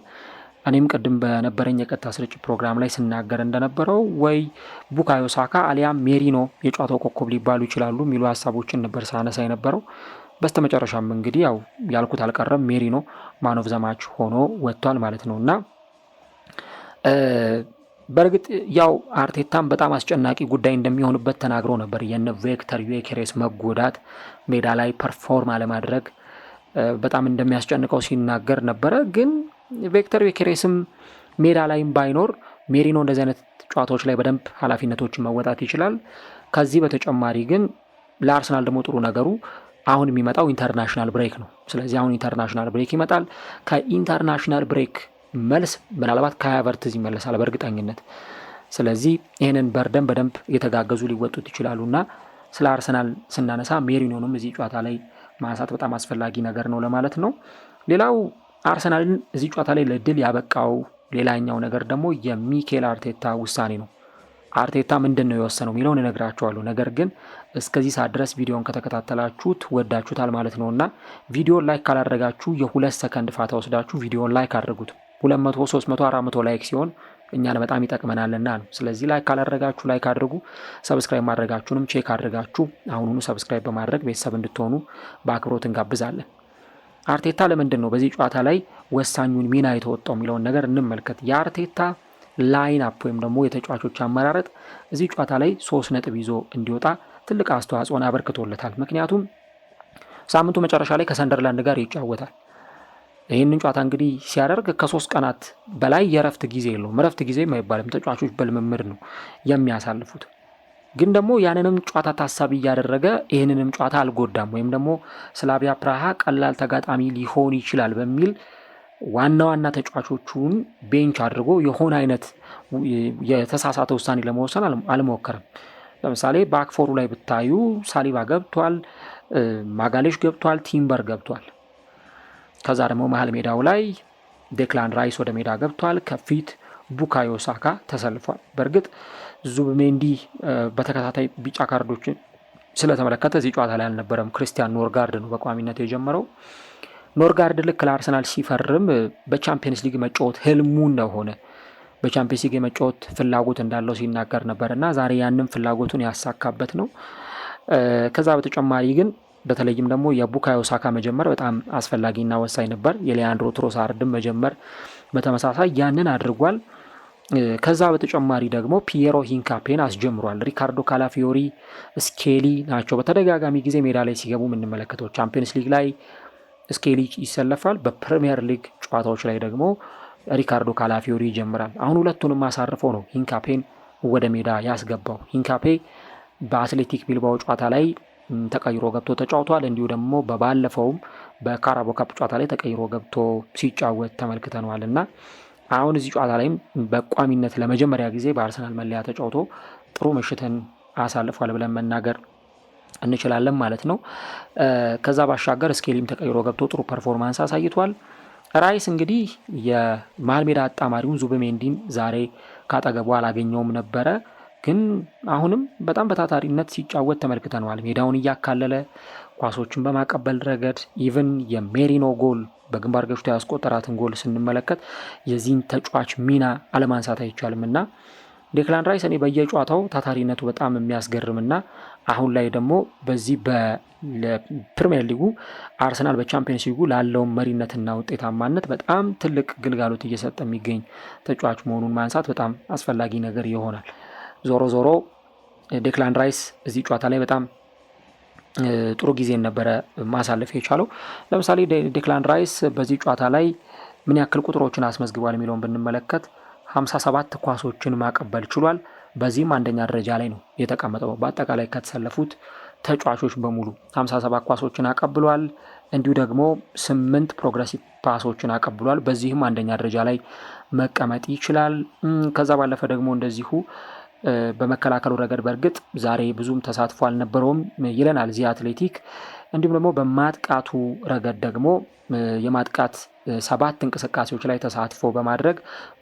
እኔም ቅድም በነበረኝ የቀጥታ ስርጭት ፕሮግራም ላይ ስናገር እንደነበረው ወይ ቡካዮ ሳካ አሊያም ሜሪኖ የጨዋታው ኮከብ ሊባሉ ይችላሉ የሚሉ ሀሳቦችን ነበር ሳነሳ የነበረው። በስተመጨረሻም እንግዲህ ያው ያልኩት አልቀረም፣ ሜሪኖ ማን ኦፍ ዘ ማች ሆኖ ወጥቷል ማለት ነው እና በእርግጥ ያው አርቴታም በጣም አስጨናቂ ጉዳይ እንደሚሆንበት ተናግሮ ነበር። የነ ቪክተር ዮኬሬስ መጎዳት፣ ሜዳ ላይ ፐርፎርም አለማድረግ በጣም እንደሚያስጨንቀው ሲናገር ነበረ። ግን ቪክተር ዮኬሬስም ሜዳ ላይም ባይኖር ሜሪኖ እንደዚህ አይነት ጨዋታዎች ላይ በደንብ ኃላፊነቶችን መወጣት ይችላል። ከዚህ በተጨማሪ ግን ለአርሰናል ደግሞ ጥሩ ነገሩ አሁን የሚመጣው ኢንተርናሽናል ብሬክ ነው። ስለዚህ አሁን ኢንተርናሽናል ብሬክ ይመጣል። ከኢንተርናሽናል ብሬክ መልስ ምናልባት ካይ ሃቨርትዝ ይመለሳል በእርግጠኝነት። ስለዚህ ይህንን በርደን በደንብ የተጋገዙ ሊወጡት ይችላሉና ስለ አርሰናል ስናነሳ ሜሪኖንም እዚህ ጨዋታ ላይ ማንሳት በጣም አስፈላጊ ነገር ነው ለማለት ነው። ሌላው አርሰናልን እዚህ ጨዋታ ላይ ለድል ያበቃው ሌላኛው ነገር ደግሞ የሚኬል አርቴታ ውሳኔ ነው። አርቴታ ምንድን ነው የወሰነው የሚለውን እነግራችኋለሁ። ነገር ግን እስከዚህ ሰዓት ድረስ ቪዲዮን ከተከታተላችሁት ወዳችሁታል ማለት ነው እና ቪዲዮን ላይክ ካላደረጋችሁ የ2 ሰከንድ ፋታ ወስዳችሁ ቪዲዮን ላይክ አድርጉት። 200፣ 300፣ 400 ላይክ ሲሆን እኛን በጣም ይጠቅመናልና ነው። ስለዚህ ላይክ ካላደረጋችሁ ላይክ አድርጉ። ሰብስክራይብ ማድረጋችሁንም ቼክ አድርጋችሁ አሁኑኑ ሰብስክራይብ በማድረግ ቤተሰብ እንድትሆኑ በአክብሮት እንጋብዛለን። አርቴታ ለምንድን ነው በዚህ ጨዋታ ላይ ወሳኙን ሚና የተወጣው የሚለውን ነገር እንመልከት። የአርቴታ ላይን አፕ ወይም ደግሞ የተጫዋቾች አመራረጥ እዚህ ጨዋታ ላይ 3 ነጥብ ይዞ እንዲወጣ ትልቅ አስተዋጽኦን አበርክቶለታል። ምክንያቱም ሳምንቱ መጨረሻ ላይ ከሰንደርላንድ ጋር ይጫወታል። ይህንን ጨዋታ እንግዲህ ሲያደርግ ከ3 ቀናት በላይ የረፍት ጊዜ የለውም። ረፍት ጊዜ አይባልም፣ ተጫዋቾች በልምምድ ነው የሚያሳልፉት። ግን ደግሞ ያንንም ጨዋታ ታሳቢ እያደረገ ይህንንም ጨዋታ አልጎዳም ወይም ደግሞ ስላቪያ ፕራሃ ቀላል ተጋጣሚ ሊሆን ይችላል በሚል ዋና ዋና ተጫዋቾቹን ቤንች አድርጎ የሆነ አይነት የተሳሳተ ውሳኔ ለመወሰን አልሞከረም። ለምሳሌ በአክፎሩ ላይ ብታዩ ሳሊባ ገብቷል፣ ማጋሌሽ ገብቷል፣ ቲምበር ገብቷል። ከዛ ደግሞ መሀል ሜዳው ላይ ዴክላን ራይስ ወደ ሜዳ ገብቷል። ከፊት ቡካዮ ሳካ ተሰልፏል። በእርግጥ ዙብሜንዲ በተከታታይ ቢጫ ካርዶችን ስለተመለከተ እዚህ ጨዋታ ላይ አልነበረም። ክሪስቲያን ኖርጋርድ ነው በቋሚነት የጀመረው። ኖርጋርድ ልክ ለአርሰናል ሲፈርም በቻምፒየንስ ሊግ መጫወት ህልሙ እንደሆነ በቻምፒየንስ ሊግ የመጫወት ፍላጎት እንዳለው ሲናገር ነበር እና ዛሬ ያንን ፍላጎቱን ያሳካበት ነው። ከዛ በተጨማሪ ግን በተለይም ደግሞ የቡካዮ ሳካ መጀመር በጣም አስፈላጊና ወሳኝ ነበር። የሊያንድሮ ትሮሳርድን መጀመር በተመሳሳይ ያንን አድርጓል። ከዛ በተጨማሪ ደግሞ ፒየሮ ሂንካፔን አስጀምሯል። ሪካርዶ ካላፊዮሪ፣ ስኬሊ ናቸው በተደጋጋሚ ጊዜ ሜዳ ላይ ሲገቡ የምንመለከተው። ቻምፒየንስ ሊግ ላይ ስኬሊ ይሰለፋል። በፕሪሚየር ሊግ ጨዋታዎች ላይ ደግሞ ሪካርዶ ካላፊዮሪ ይጀምራል። አሁን ሁለቱንም አሳርፈው ነው ሂንካፔን ወደ ሜዳ ያስገባው። ሂንካፔ በአትሌቲክ ቢልባኦ ጨዋታ ላይ ተቀይሮ ገብቶ ተጫውቷል። እንዲሁ ደግሞ በባለፈውም በካራቦ ካፕ ጨዋታ ላይ ተቀይሮ ገብቶ ሲጫወት ተመልክተነዋል እና አሁን እዚህ ጨዋታ ላይም በቋሚነት ለመጀመሪያ ጊዜ በአርሰናል መለያ ተጫውቶ ጥሩ ምሽትን አሳልፏል ብለን መናገር እንችላለን ማለት ነው። ከዛ ባሻገር ስኬሊም ተቀይሮ ገብቶ ጥሩ ፐርፎርማንስ አሳይቷል። ራይስ እንግዲህ የመሀል ሜዳ አጣማሪውን ዙቢሜንዲን ዛሬ ካጠገቡ አላገኘውም ነበረ፣ ግን አሁንም በጣም በታታሪነት ሲጫወት ተመልክተነዋል። ሜዳውን እያካለለ ኳሶችን በማቀበል ረገድ ኢቭን የሜሪኖ ጎል በግንባር ገጭቶ ያስቆጠራትን ጎል ስንመለከት የዚህን ተጫዋች ሚና አለማንሳት አይቻልም እና ዴክላን ራይስ እኔ በየጨዋታው ታታሪነቱ በጣም የሚያስገርምና አሁን ላይ ደግሞ በዚህ በፕሪሚየር ሊጉ አርሰናል በቻምፒየንስ ሊጉ ላለው መሪነትና ውጤታማነት በጣም ትልቅ ግልጋሎት እየሰጠ የሚገኝ ተጫዋች መሆኑን ማንሳት በጣም አስፈላጊ ነገር ይሆናል። ዞሮ ዞሮ ዴክላን ራይስ እዚህ ጨዋታ ላይ በጣም ጥሩ ጊዜ ነበረ ማሳለፍ የቻለው። ለምሳሌ ዴክላን ራይስ በዚህ ጨዋታ ላይ ምን ያክል ቁጥሮችን አስመዝግቧል የሚለውን ብንመለከት 57 ኳሶችን ማቀበል ችሏል። በዚህም አንደኛ ደረጃ ላይ ነው የተቀመጠው። በአጠቃላይ ከተሰለፉት ተጫዋቾች በሙሉ 57 ኳሶችን አቀብሏል። እንዲሁ ደግሞ 8 ፕሮግረሲቭ ፓሶችን አቀብሏል። በዚህም አንደኛ ደረጃ ላይ መቀመጥ ይችላል። ከዛ ባለፈ ደግሞ እንደዚሁ በመከላከሉ ረገድ በእርግጥ ዛሬ ብዙም ተሳትፎ አልነበረውም ይለናል ዚ አትሌቲክ። እንዲሁም ደግሞ በማጥቃቱ ረገድ ደግሞ የማጥቃት 7 እንቅስቃሴዎች ላይ ተሳትፎ በማድረግ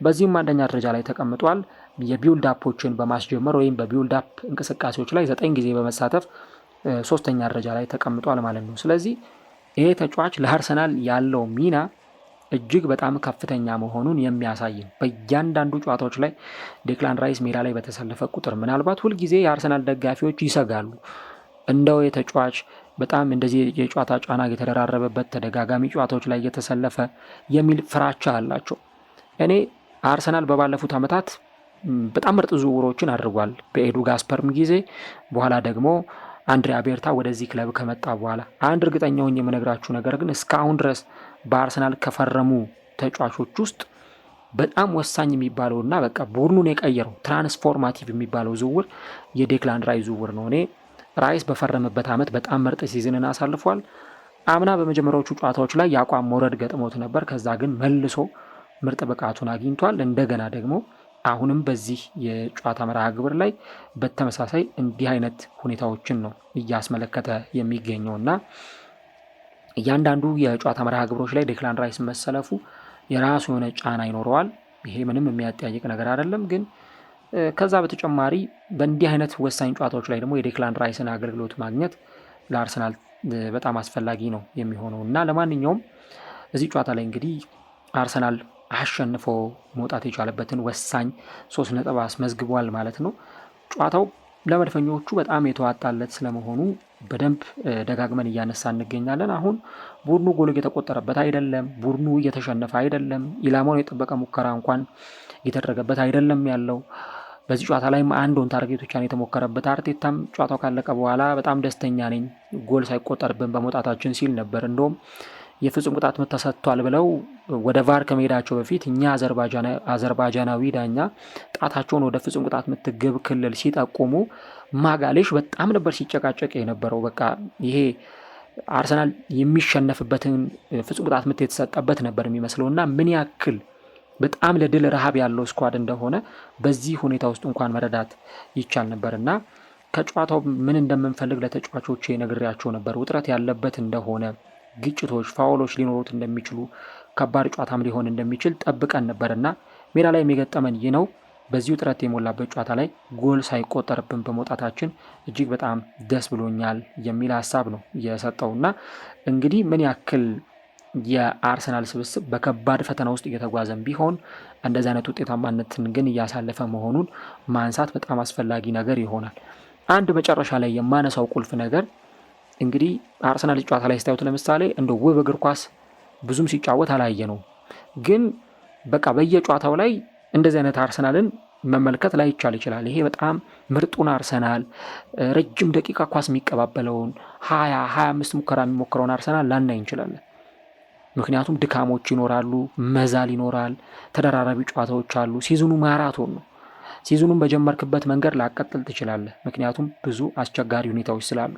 በዚህም አንደኛ ደረጃ ላይ ተቀምጧል። የቢውልድ አፖችን በማስጀመር ወይም በቢውልድ አፕ እንቅስቃሴዎች ላይ 9 ጊዜ በመሳተፍ 3ኛ ደረጃ ላይ ተቀምጧል ማለት ነው። ስለዚህ ይሄ ተጫዋች ለአርሰናል ያለው ሚና እጅግ በጣም ከፍተኛ መሆኑን የሚያሳይ ነው። በእያንዳንዱ ጨዋታዎች ላይ ዴክላን ራይስ ሜዳ ላይ በተሰለፈ ቁጥር ምናልባት ሁልጊዜ የአርሰናል ደጋፊዎች ይሰጋሉ፣ እንደው የተጫዋች በጣም እንደዚህ የጨዋታ ጫና የተደራረበበት ተደጋጋሚ ጨዋታዎች ላይ እየተሰለፈ የሚል ፍራቻ አላቸው። እኔ አርሰናል በባለፉት ዓመታት በጣም ምርጥ ዝውውሮችን አድርጓል። በኤዱ ጋስፐርም ጊዜ በኋላ ደግሞ አንድሪያ ቤርታ ወደዚህ ክለብ ከመጣ በኋላ አንድ እርግጠኛውን የምነግራችሁ ነገር ግን እስካሁን ድረስ በአርሰናል ከፈረሙ ተጫዋቾች ውስጥ በጣም ወሳኝ የሚባለውና በቃ ቡድኑን የቀየረው ትራንስፎርማቲቭ የሚባለው ዝውውር የዴክላን ራይስ ዝውውር ነው። እኔ ራይስ በፈረመበት ዓመት በጣም ምርጥ ሲዝንን አሳልፏል። አምና በመጀመሪያዎቹ ጨዋታዎች ላይ የአቋም መውረድ ገጥሞት ነበር። ከዛ ግን መልሶ ምርጥ ብቃቱን አግኝቷል። እንደገና ደግሞ አሁንም በዚህ የጨዋታ መርሃ ግብር ላይ በተመሳሳይ እንዲህ አይነት ሁኔታዎችን ነው እያስመለከተ የሚገኘውና እያንዳንዱ የጨዋታ መርሃ ግብሮች ላይ ዴክላን ራይስ መሰለፉ የራሱ የሆነ ጫና ይኖረዋል። ይሄ ምንም የሚያጠያይቅ ነገር አይደለም። ግን ከዛ በተጨማሪ በእንዲህ አይነት ወሳኝ ጨዋታዎች ላይ ደግሞ የዴክላን ራይስን አገልግሎት ማግኘት ለአርሰናል በጣም አስፈላጊ ነው የሚሆነው እና ለማንኛውም እዚህ ጨዋታ ላይ እንግዲህ አርሰናል አሸንፎ መውጣት የቻለበትን ወሳኝ 3 ነጥብ አስመዝግቧል ማለት ነው። ጨዋታው ለመድፈኞቹ በጣም የተዋጣለት ስለመሆኑ በደንብ ደጋግመን እያነሳ እንገኛለን። አሁን ቡድኑ ጎል እየተቆጠረበት አይደለም፣ ቡድኑ እየተሸነፈ አይደለም፣ ኢላማውን የጠበቀ ሙከራ እንኳን እየተደረገበት አይደለም ያለው። በዚህ ጨዋታ ላይም አንድ ኦን ታርጌት ብቻ ነው የተሞከረበት። አርቴታም ጨዋታው ካለቀ በኋላ በጣም ደስተኛ ነኝ ጎል ሳይቆጠርብን በመውጣታችን ሲል ነበር። እንደውም የፍጹም ቅጣት ምት ተሰጥቷል ብለው ወደ ቫር ከመሄዳቸው በፊት እኛ አዘርባጃናዊ ዳኛ ጣታቸውን ወደ ፍጹም ቅጣት ምት ግብ ክልል ሲጠቁሙ ማጋሌሽ በጣም ነበር ሲጨቃጨቅ የነበረው። በቃ ይሄ አርሰናል የሚሸነፍበትን ፍጹም ቅጣት ምት የተሰጠበት ነበር የሚመስለው እና ምን ያክል በጣም ለድል ረሃብ ያለው ስኳድ እንደሆነ በዚህ ሁኔታ ውስጥ እንኳን መረዳት ይቻል ነበር እና ከጨዋታው ምን እንደምንፈልግ ለተጫዋቾች ነግሬያቸው ነበር። ውጥረት ያለበት እንደሆነ፣ ግጭቶች፣ ፋውሎች ሊኖሩት እንደሚችሉ፣ ከባድ ጨዋታም ሊሆን እንደሚችል ጠብቀን ነበርና ሜዳ ላይ የሚገጠመን ይህ ነው። በዚህ ውጥረት የሞላበት ጨዋታ ላይ ጎል ሳይቆጠርብን በመውጣታችን እጅግ በጣም ደስ ብሎኛል የሚል ሀሳብ ነው የሰጠውና እንግዲህ ምን ያክል የአርሰናል ስብስብ በከባድ ፈተና ውስጥ እየተጓዘን ቢሆን እንደዚህ አይነት ውጤታማነትን ግን እያሳለፈ መሆኑን ማንሳት በጣም አስፈላጊ ነገር ይሆናል። አንድ መጨረሻ ላይ የማነሳው ቁልፍ ነገር እንግዲህ አርሰናል ጨዋታ ላይ ስታዩት ለምሳሌ እንደ ውብ እግር ኳስ ብዙም ሲጫወት አላየ ነው፣ ግን በቃ በየጨዋታው ላይ እንደዚህ አይነት አርሰናልን መመልከት ላይ ይችላል። ይሄ በጣም ምርጡን አርሰናል ረጅም ደቂቃ ኳስ የሚቀባበለውን 20-25 ሙከራ የሚሞክረውን አርሰናል ላናይ እንችላለን። ምክንያቱም ድካሞች ይኖራሉ፣ መዛል ይኖራል፣ ተደራራቢ ጨዋታዎች አሉ። ሲዝኑ ማራቶን ነው። ሲዝኑን በጀመርክበት መንገድ ላቀጥል ትችላለህ፣ ምክንያቱም ብዙ አስቸጋሪ ሁኔታዎች ስላሉ።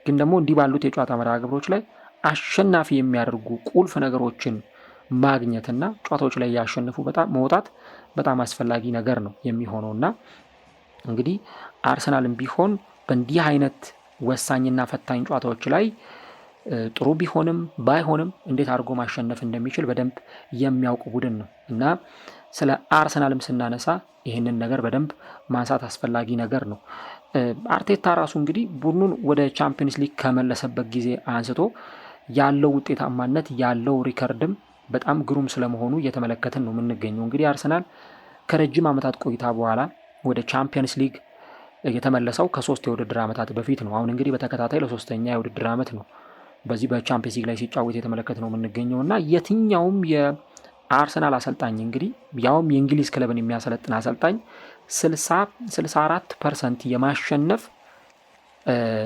ግን ደግሞ እንዲህ ባሉት የጨዋታ መርሃ ግብሮች ላይ አሸናፊ የሚያደርጉ ቁልፍ ነገሮችን ማግኘትና ጨዋታዎች ላይ ያሸንፉ መውጣት በጣም አስፈላጊ ነገር ነው የሚሆነውና እንግዲህ አርሰናልም ቢሆን በእንዲህ አይነት ወሳኝና ፈታኝ ጨዋታዎች ላይ ጥሩ ቢሆንም ባይሆንም እንዴት አድርጎ ማሸነፍ እንደሚችል በደንብ የሚያውቅ ቡድን ነው እና ስለ አርሰናልም ስናነሳ ይህንን ነገር በደንብ ማንሳት አስፈላጊ ነገር ነው። አርቴታ ራሱ እንግዲህ ቡድኑን ወደ ቻምፒየንስ ሊግ ከመለሰበት ጊዜ አንስቶ ያለው ውጤታማነት ያለው ሪከርድም በጣም ግሩም ስለመሆኑ እየተመለከትን ነው የምንገኘው። እንግዲህ አርሰናል ከረጅም ዓመታት ቆይታ በኋላ ወደ ቻምፒየንስ ሊግ የተመለሰው ከ3 የውድድር ዓመታት በፊት ነው። አሁን እንግዲህ በተከታታይ ለ3ኛ የውድድር ዓመት ነው በዚህ በቻምፒየንስ ሊግ ላይ ሲጫወት የተመለከት ነው የምንገኘው እና የትኛውም የአርሰናል አሰልጣኝ እንግዲህ ያውም የእንግሊዝ ክለብን የሚያሰለጥን አሰልጣኝ 64% የማሸነፍ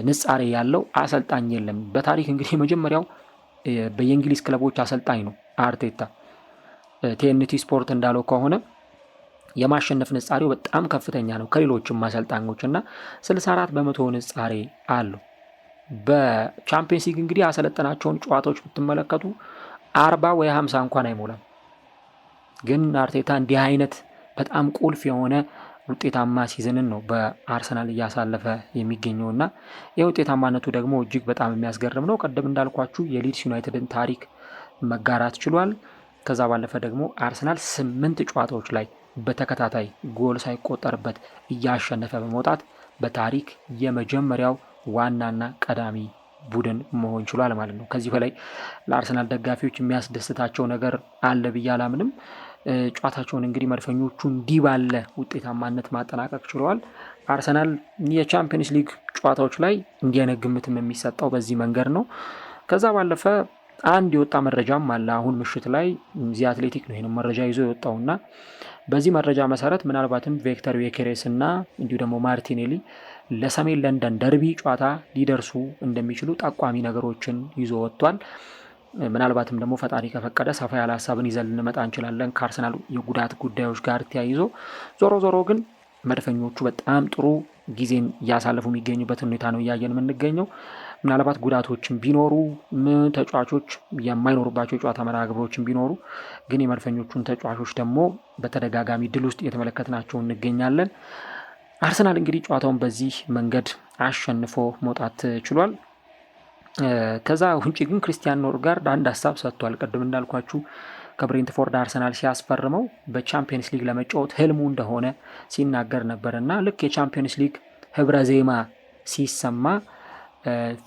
ንጻሬ ያለው አሰልጣኝ የለም። በታሪክ እንግዲህ መጀመሪያው በየእንግሊዝ ክለቦች አሰልጣኝ ነው አርቴታ። ቲኤንቲ ስፖርት እንዳለው ከሆነ የማሸነፍ ንጻሬው በጣም ከፍተኛ ነው ከሌሎችም አሰልጣኞች እና 64% ንጻሬ አለው። በቻምፒየንስ ሊግ እንግዲህ ያሰለጠናቸውን ጨዋታዎች ብትመለከቱ 40 ወይ 50 እንኳን አይሞላም። ግን አርቴታ እንዲህ አይነት በጣም ቁልፍ የሆነ ውጤታማ ሲዝንን ነው በአርሰናል እያሳለፈ የሚገኘውና የውጤታማነቱ ደግሞ እጅግ በጣም የሚያስገርም ነው። ቀደም እንዳልኳችሁ የሊድስ ዩናይትድን ታሪክ መጋራት ችሏል። ከዛ ባለፈ ደግሞ አርሰናል 8 ጨዋታዎች ላይ በተከታታይ ጎል ሳይቆጠርበት እያሸነፈ በመውጣት በታሪክ የመጀመሪያው ዋናና ቀዳሚ ቡድን መሆን ችሏል ማለት ነው። ከዚህ በላይ ለአርሰናል ደጋፊዎች የሚያስደስታቸው ነገር አለ ብዬ አላምንም። ጨዋታቸውን እንግዲህ መድፈኞቹ እንዲህ ባለ ውጤታማነት ማጠናቀቅ ችለዋል። አርሰናል የቻምፒየንስ ሊግ ጨዋታዎች ላይ እንዲህ አይነት ግምትም የሚሰጠው በዚህ መንገድ ነው። ከዛ ባለፈ አንድ የወጣ መረጃም አለ። አሁን ምሽት ላይ ዚ አትሌቲክ ነው ይህንን መረጃ ይዞ የወጣውና በዚህ መረጃ መሰረት ምናልባትም ቪክተር ዮኬሬስ እና እንዲሁ ደግሞ ማርቲኔሊ ለሰሜን ለንደን ደርቢ ጨዋታ ሊደርሱ እንደሚችሉ ጠቋሚ ነገሮችን ይዞ ወጥቷል። ምናልባትም ደግሞ ፈጣሪ ከፈቀደ ሰፋ ያለ ሀሳብን ይዘን ልንመጣ እንችላለን ከአርሰናል የጉዳት ጉዳዮች ጋር ተያይዞ። ዞሮ ግን መድፈኞቹ በጣም ጥሩ ጊዜን እያሳለፉ የሚገኙበት ሁኔታ ነው እያየን የምንገኘው። ምናልባት ጉዳቶችን ቢኖሩ ተጫዋቾች የማይኖሩባቸው የጨዋታ መርሃ ግብሮችን ቢኖሩ ግን የመድፈኞቹን ተጫዋቾች ደግሞ በተደጋጋሚ ድል ውስጥ እየተመለከትናቸው እንገኛለን። አርሰናል እንግዲህ ጨዋታውን በዚህ መንገድ አሸንፎ መውጣት ችሏል። ከዛ ውጭ ግን ክሪስቲያን ኖርጋርድ አንድ ሀሳብ ሰጥቷል። ቅድም እንዳልኳችሁ ከብሬንትፎርድ አርሰናል ሲያስፈርመው በቻምፒየንስ ሊግ ለመጫወት ህልሙ እንደሆነ ሲናገር ነበር እና ልክ የቻምፒየንስ ሊግ ህብረ ዜማ ሲሰማ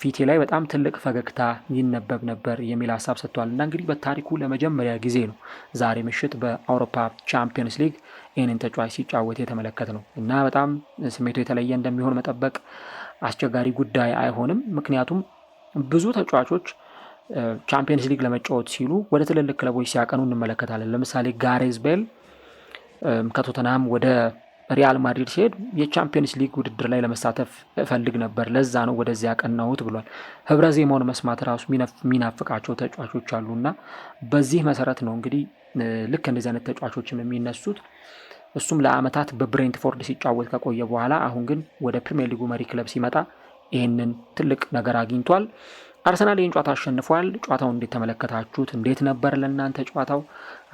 ፊቴ ላይ በጣም ትልቅ ፈገግታ ይነበብ ነበር የሚል ሀሳብ ሰጥቷል እና እንግዲህ በታሪኩ ለመጀመሪያ ጊዜ ነው ዛሬ ምሽት በአውሮፓ ቻምፒየንስ ሊግ ይህንን ተጫዋች ሲጫወት የተመለከት ነው እና በጣም ስሜቱ የተለየ እንደሚሆን መጠበቅ አስቸጋሪ ጉዳይ አይሆንም። ምክንያቱም ብዙ ተጫዋቾች ቻምፒየንስ ሊግ ለመጫወት ሲሉ ወደ ትልልቅ ክለቦች ሲያቀኑ እንመለከታለን። ለምሳሌ ጋሬዝ ቤል ከቶተናም ወደ ሪያል ማድሪድ ሲሄድ የቻምፒየንስ ሊግ ውድድር ላይ ለመሳተፍ እፈልግ ነበር፣ ለዛ ነው ወደዚያ ያቀናሁት ብሏል። ህብረ ዜማውን መስማት ራሱ የሚናፍቃቸው ተጫዋቾች አሉና በዚህ መሰረት ነው እንግዲህ ልክ እንደዚህ አይነት ተጫዋቾችም የሚነሱት። እሱም ለአመታት በብሬንትፎርድ ሲጫወት ከቆየ በኋላ አሁን ግን ወደ ፕሪሚየር ሊጉ መሪ ክለብ ሲመጣ ይህንን ትልቅ ነገር አግኝቷል። አርሰናል ይህን ጨዋታ አሸንፏል። ጨዋታውን እንዴት ተመለከታችሁት? እንዴት ነበር ለእናንተ ጨዋታው?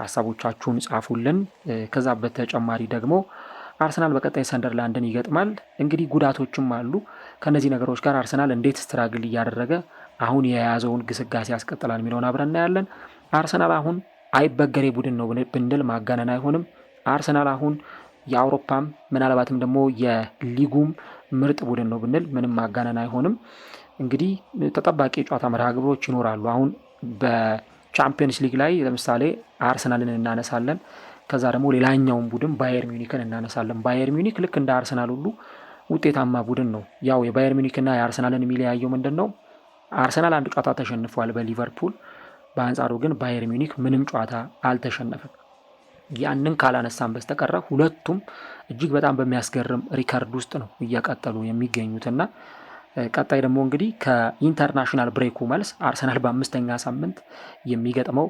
ሀሳቦቻችሁን ጻፉልን። ከዛ በተጨማሪ ደግሞ አርሰናል በቀጣይ ሰንደርላንድን ይገጥማል። እንግዲህ ጉዳቶችም አሉ። ከነዚህ ነገሮች ጋር አርሰናል እንዴት ስትራግል እያደረገ አሁን የያዘውን ግስጋሴ ያስቀጥላል የሚለውን አብረን እናያለን። አርሰናል አሁን አይበገሬ ቡድን ነው ብንል ማጋነን አይሆንም። አርሰናል አሁን የአውሮፓም ምናልባትም ደግሞ የሊጉም ምርጥ ቡድን ነው ብንል ምንም ማጋነን አይሆንም። እንግዲህ ተጠባቂ የጨዋታ መርሃ ግብሮች ይኖራሉ። አሁን በቻምፒየንስ ሊግ ላይ ለምሳሌ አርሰናልን እናነሳለን። ከዛ ደግሞ ሌላኛውን ቡድን ባየር ሚዩኒክን እናነሳለን። ባየር ሚዩኒክ ልክ እንደ አርሰናል ሁሉ ውጤታማ ቡድን ነው። ያው የባየር ሚኒክና የአርሰናልን የሚለያየው ምንድን ነው? አርሰናል አንድ ጨዋታ ተሸንፏል በሊቨርፑል። በአንጻሩ ግን ባየር ሚኒክ ምንም ጨዋታ አልተሸነፈም። ያንን ካላነሳን በስተቀረ ሁለቱም እጅግ በጣም በሚያስገርም ሪከርድ ውስጥ ነው እየቀጠሉ የሚገኙትና ቀጣይ ደግሞ እንግዲህ ከኢንተርናሽናል ብሬኩ መልስ አርሰናል በ5ኛ ሳምንት የሚገጥመው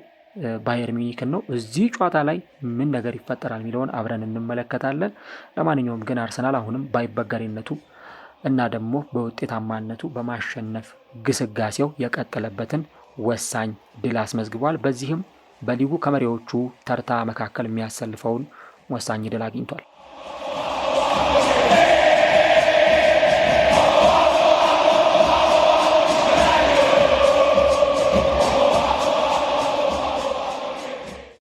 ባየር ሚኒክን ነው። እዚህ ጨዋታ ላይ ምን ነገር ይፈጠራል የሚለውን አብረን እንመለከታለን። ለማንኛውም ግን አርሰናል አሁንም ባይበገሬነቱ እና ደግሞ በውጤታማነቱ በማሸነፍ ግስጋሴው የቀጠለበትን ወሳኝ ድል አስመዝግቧል። በዚህም በሊጉ ከመሪዎቹ ተርታ መካከል የሚያሰልፈውን ወሳኝ ድል አግኝቷል።